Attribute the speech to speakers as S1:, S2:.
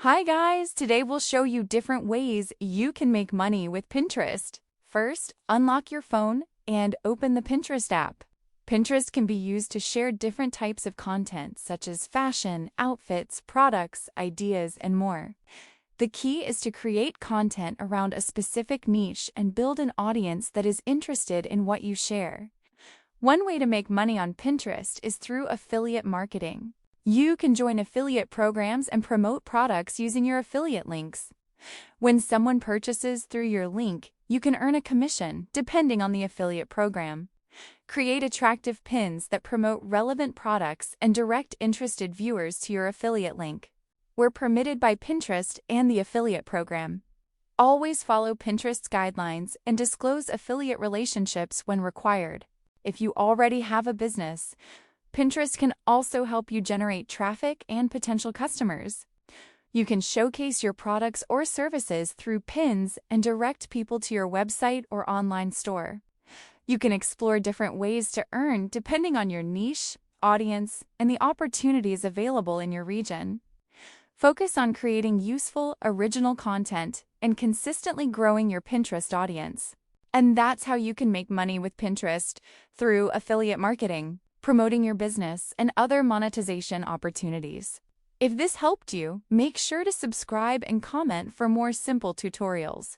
S1: Hi guys, today we'll show you different ways you can make money with Pinterest. First, unlock your phone and open the Pinterest app. Pinterest can be used to share different types of content such as fashion, outfits, products, ideas, and more. The key is to create content around a specific niche and build an audience that is interested in what you share. One way to make money on Pinterest is through affiliate marketing. You can join affiliate programs and promote products using your affiliate links. When someone purchases through your link, you can earn a commission depending on the affiliate program. Create attractive pins that promote relevant products and direct interested viewers to your affiliate link. We're permitted by Pinterest and the affiliate program. Always follow Pinterest's guidelines and disclose affiliate relationships when required. If you already have a business, Pinterest can also help you generate traffic and potential customers. You can showcase your products or services through pins and direct people to your website or online store. You can explore different ways to earn depending on your niche, audience, and the opportunities available in your region. Focus on creating useful, original content and consistently growing your Pinterest audience. And that's how you can make money with Pinterest through affiliate marketing, promoting your business, and other monetization opportunities. If this helped you, make sure to subscribe and comment for more simple tutorials.